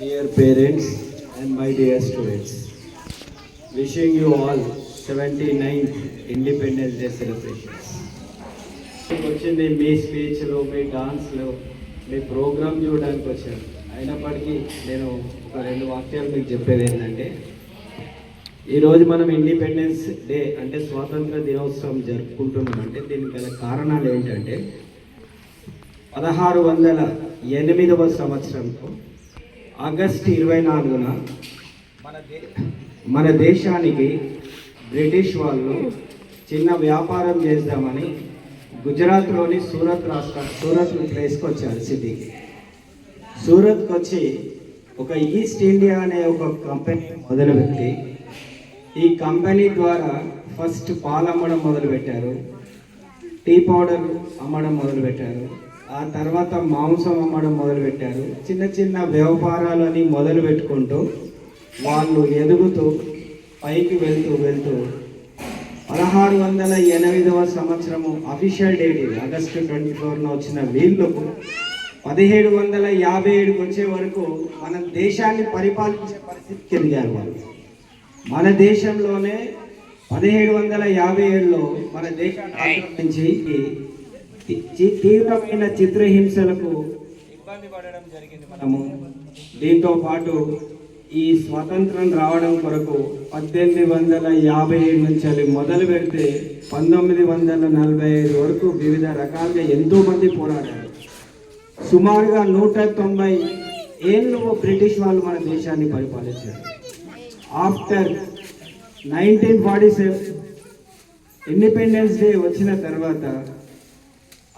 Dear parents and my dear students, wishing you all 79th Independence Day celebrations. వచ్చింది మీ స్పీచ్లో, మీ డాన్స్లో, మీ programme చూడడానికి వచ్చాను. అయినప్పటికీ నేను ఒక రెండు వాక్యాలు మీకు చెప్పేది ఏంటంటే, ఈరోజు మనం ఇండిపెండెన్స్ డే అంటే స్వాతంత్ర దినోత్సవం జరుపుకుంటున్నాం. అంటే దీనికి గల కారణాలు ఏంటంటే 1608వ సంవత్సరంలో ఆగస్టు 24న మన దేశానికి బ్రిటిష్ వాళ్ళు చిన్న వ్యాపారం చేద్దామని గుజరాత్లోని సూరత్ ప్లేస్కి వచ్చారు. సిటీకి సూరత్కి వచ్చి ఒక ఈస్ట్ ఇండియా అనే ఒక కంపెనీ మొదలుపెట్టి ఈ కంపెనీ ద్వారా ఫస్ట్ పాలు అమ్మడం మొదలుపెట్టారు, టీ పౌడర్ అమ్మడం మొదలుపెట్టారు, ఆ తర్వాత మాంసం అమ్మడం మొదలుపెట్టారు. చిన్న చిన్న వ్యాపారాలని మొదలు పెట్టుకుంటూ వాళ్ళు ఎదుగుతూ పైకి వెళ్తూ 1608వ సంవత్సరము అఫీషియల్ డేట్ ఇది ఆగస్టు 24న వచ్చిన వీళ్ళు 1757కి వచ్చే వరకు మన దేశాన్ని పరిపాలించే పరిస్థితికి ఎదిగారు వాళ్ళు. మన దేశంలోనే 1757లో మన దేశాన్ని ఆక్రమించి తీవ్రమైన చిత్రహింసలకు ఇబ్బంది పడడం జరిగింది మనము. దీంతో పాటు ఈ స్వాతంత్రం రావడం కొరకు 1857 నుంచి మొదలు పెడితే 1945 వరకు వివిధ రకాలుగా ఎంతోమంది పోరాడారు. సుమారుగా 190 ఏళ్ళు బ్రిటిష్ వాళ్ళు మన దేశాన్ని పరిపాలించారు. ఆఫ్టర్ 1947 ఇండిపెండెన్స్ డే వచ్చిన తర్వాత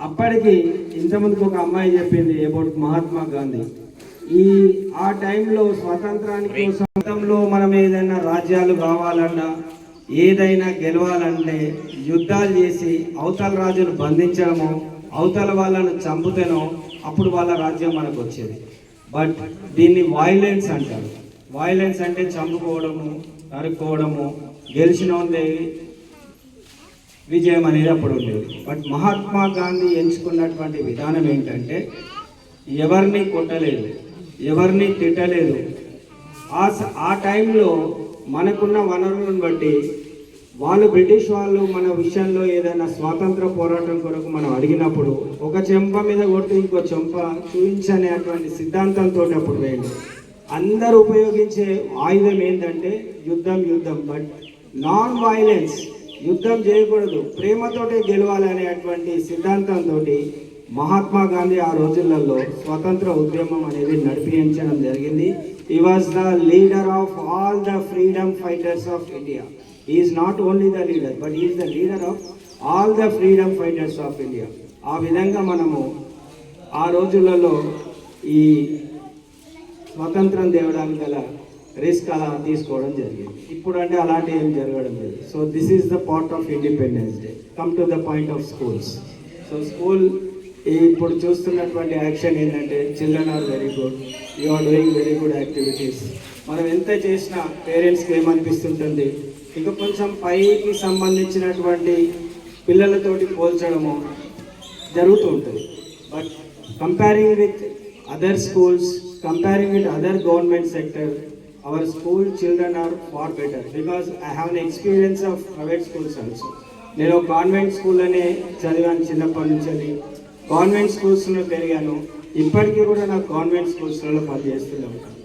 అప్పటికి ఇంతమందికి ఒక అమ్మాయి చెప్పింది అబౌట్ మహాత్మా గాంధీ. ఆ టైంలో స్వాతంత్రానికి సొంతంలో మనం ఏదైనా రాజ్యాలు కావాలన్నా ఏదైనా గెలవాలంటే యుద్ధాలు చేసి అవతల రాజును బంధించడమో అవతల వాళ్ళను చంపుతేనో అప్పుడు వాళ్ళ రాజ్యం మనకు వచ్చేది. బట్ దీన్ని వైలెన్స్ అంటారు. వైలెన్స్ అంటే చంపుకోవడము, నరుక్కోవడము, గెలిచిన విజయం అనేది అప్పుడు ఉండేది. బట్ మహాత్మా గాంధీ ఎంచుకున్నటువంటి విధానం ఏంటంటే ఎవరిని కొట్టలేదు, ఎవరిని తిట్టలేదు. ఆ టైంలో మనకున్న వనరులను బట్టి వాళ్ళు బ్రిటిష్ వాళ్ళు మన విషయంలో ఏదైనా స్వాతంత్ర పోరాటం కొరకు మనం అడిగినప్పుడు ఒక చెంప మీద కొట్టి ఇంకో చెంప చూపించనేటువంటి సిద్ధాంతంతో అప్పుడు వేయండి. అందరూ ఉపయోగించే ఆయుధం ఏంటంటే యుద్ధం. బట్ నాన్ వైలెన్స్, యుద్ధం చేయకూడదు, ప్రేమతోటే గెలవాలనేటువంటి సిద్ధాంతంతో మహాత్మా గాంధీ ఆ రోజులలో స్వతంత్ర ఉద్యమం అనేది నడిపించడం జరిగింది. He was the leader of all the freedom fighters of India. He is not only the leader but he is the leader of all the freedom fighters of India. ఆ విధంగా మనము ఆ రోజులలో ఈ స్వతంత్రం తేవడానికి గల రిస్క్ అలా తీసుకోవడం జరిగింది. ఇప్పుడు అంటే అలాంటి ఏం జరగడం లేదు. So this is the part of independence day. Come to the point of schools. So school ఇప్పుడు చూస్తున్నటువంటి యాక్షన్ ఏంటంటే children are very good, you are doing very good activities. మనం ఎంత చేసినా పేరెంట్స్కి ఏమనిపిస్తుంటుంది, ఇంకా కొంచెం పైకి సంబంధించినటువంటి పిల్లలతోటి పోల్చడము జరుగుతూ ఉంటుంది. But comparing with other schools, comparing with other government sector, our school children are far better because I have an experience of private schools also. నేను కాన్వెంట్ స్కూల్లోనే చదివాను. చిన్నప్పటి నుంచి కాన్వెంట్ స్కూల్స్లో పెరిగాను. ఇప్పటికీ కూడా నాకు కాన్వెంట్ స్కూల్స్లలో పనిచేస్తూనే ఉంటాను.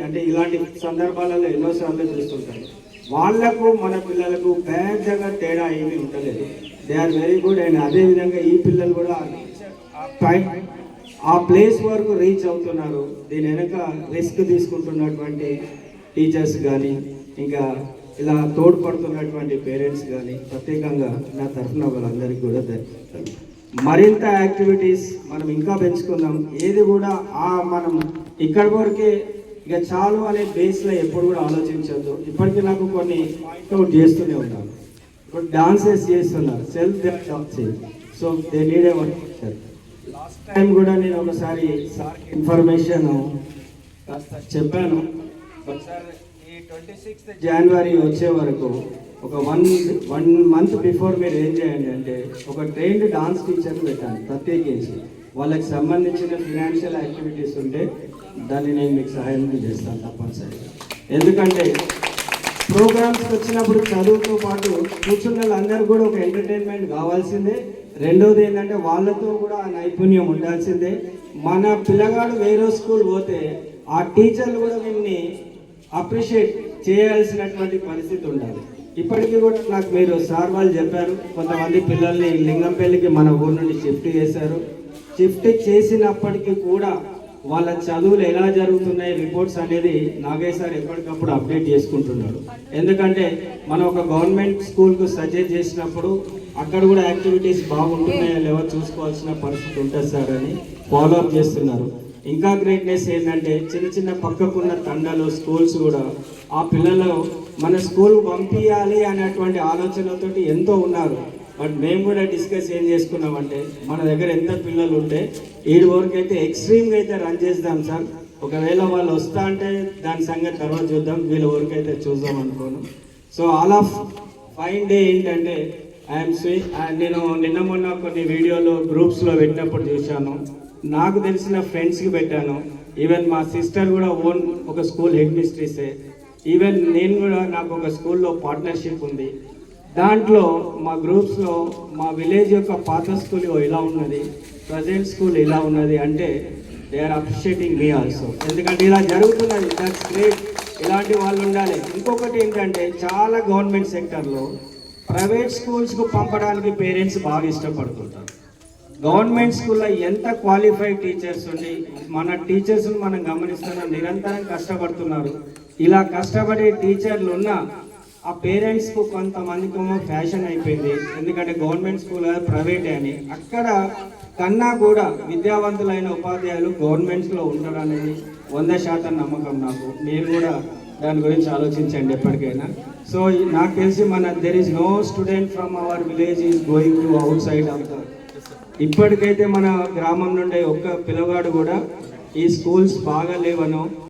అంటే ఇలాంటి సందర్భాలలో ఎన్నోసార్లు చూస్తుంటాను. వాళ్లకు మన పిల్లలకు పెద్దగా తేడా ఏమీ ఉండలేదు. They are very good. And అదేవిధంగా ఈ పిల్లలు కూడా ఆ ప్లేస్ వరకు రీచ్ అవుతున్నారు. దీని వెనక రిస్క్ తీసుకుంటున్నటువంటి టీచర్స్ కానీ ఇంకా ఇలా తోడ్పడుతున్నటువంటి పేరెంట్స్ కానీ ప్రత్యేకంగా నా తరఫున వాళ్ళందరికీ కూడా ధన్యవాదాలు. మరింత యాక్టివిటీస్ మనం ఇంకా పెంచుకుందాం. ఏది కూడా మనం ఇక్కడ వరకే ఇక చాలు అనే బేస్లో ఎప్పుడు కూడా ఆలోచించద్దు. ఇప్పటికీ నాకు కొన్ని పాయింట్ అవుట్ చేస్తూనే ఉన్నాను. ఇప్పుడు డాన్సెస్ చేస్తున్నారు, self dance. So they need a work. Last time కూడా నేను ఒకసారి సార్కి ఇన్ఫర్మేషన్ చెప్పాను. ఒకసారి ఈ 26th జనవరి వచ్చే వరకు ఒక వన్ మంత్ బిఫోర్ మీరు ఏం చేయండి అంటే ఒక ట్రైన్డ్ డాన్స్ టీచర్ని పెట్టండి ప్రత్యేకించి. వాళ్ళకి సంబంధించిన ఫినాన్షియల్ యాక్టివిటీస్ ఉంటే దాన్ని నేను మీకు సహాయం చేస్తాను తప్పనిసరిగా. ఎందుకంటే ప్రోగ్రామ్స్కి వచ్చినప్పుడు చదువుతో పాటు కూర్చున్న వాళ్ళందరూ కూడా ఒక ఎంటర్టైన్మెంట్ కావాల్సిందే. రెండోది ఏంటంటే వాళ్ళతో కూడా ఆ నైపుణ్యం ఉండాల్సిందే. మన పిల్లగాడు వేరే స్కూల్ పోతే ఆ టీచర్లు కూడా వీళ్ళని అప్రిషియేట్ చేయాల్సినటువంటి పరిస్థితి ఉండాలి. ఇప్పటికీ కూడా నాకు మీరు సార్ వాళ్ళు చెప్పారు, కొంతమంది పిల్లల్ని లింగంపల్లికి మన ఊరు నుండి షిఫ్ట్ చేశారు. షిఫ్ట్ చేసినప్పటికీ కూడా వాళ్ళ చదువులు ఎలా జరుగుతున్నాయి రిపోర్ట్స్ అనేది నాగేష్ సార్ ఎప్పటికప్పుడు అప్డేట్ చేసుకుంటున్నాడు. ఎందుకంటే మనం ఒక గవర్నమెంట్ స్కూల్కు సజెస్ట్ చేసినప్పుడు అక్కడ కూడా యాక్టివిటీస్ బాగుంటున్నాయో లేవో చూసుకోవాల్సిన పరిస్థితి ఉంటుంది సార్ అని ఫాలో అప్ చేస్తున్నారు. ఇంకా గ్రేట్నెస్ ఏంటంటే చిన్న చిన్న పక్కకున్న తండాలు స్కూల్స్ కూడా ఆ పిల్లలు మన స్కూల్ పంపించాలి అనేటువంటి ఆలోచనతోటి ఎంతో ఉన్నారు. బట్ మేము కూడా డిస్కస్ ఏం చేసుకున్నామంటే మన దగ్గర ఎంత పిల్లలు ఉంటే ఏడు వరకు అయితే ఎక్స్ట్రీమ్గా అయితే రన్ చేద్దాం సార్. ఒకవేళ వాళ్ళు వస్తా అంటే దాని సంగతి తర్వాత చూద్దాం, వీళ్ళ వరకు అయితే చూద్దాం అనుకోను. So all of fine day ఏంటంటే నేను నిన్న మొన్న కొన్ని వీడియోలు గ్రూప్స్లో పెట్టినప్పుడు చూశాను. నాకు తెలిసిన ఫ్రెండ్స్కి పెట్టాను. ఈవెన్ మా సిస్టర్ కూడా ఓన్ ఒక స్కూల్ హెడ్ మిస్ట్రెసే. ఈవెన్ నేను కూడా నాకు ఒక స్కూల్లో పార్ట్నర్షిప్ ఉంది. దాంట్లో మా గ్రూప్స్లో మా విలేజ్ యొక్క పాత స్కూల్ ఇలా ఉన్నది, ప్రజెంట్ స్కూల్ ఇలా ఉన్నది అంటే they are appreciating me also. ఎందుకంటే ఇలా జరుగుతున్నది, దట్స్ గ్రేట్. ఇలాంటి వాళ్ళు ఉండాలి. ఇంకొకటి ఏంటంటే చాలా గవర్నమెంట్ సెక్టర్లో ప్రైవేట్ స్కూల్స్కు పంపడానికి పేరెంట్స్ బాగా ఇష్టపడుతుంటారు. గవర్నమెంట్ స్కూల్లో ఎంత క్వాలిఫైడ్ టీచర్స్ ఉండి మన టీచర్స్ని మనం గమనిస్తున్నాం, నిరంతరం కష్టపడుతున్నారు. ఇలా కష్టపడే టీచర్లు ఉన్న ఆ పేరెంట్స్కు కొంతమందికి ఫ్యాషన్ అయిపోయింది. ఎందుకంటే గవర్నమెంట్ స్కూల్ ప్రైవేట్ అని, అక్కడ కన్నా కూడా విద్యావంతులైన ఉపాధ్యాయులు గవర్నమెంట్స్లో ఉంటారు అనేది 100% నమ్మకం నాకు. మీరు కూడా దాని గురించి ఆలోచించండి ఎప్పటికైనా. సో నాకు తెలిసి there is no student from our village is going to outside of the. ఇప్పటికైతే మన గ్రామం నుండి ఒక్క పిల్లవాడు కూడా ఈ స్కూల్స్ బాగా లేవనో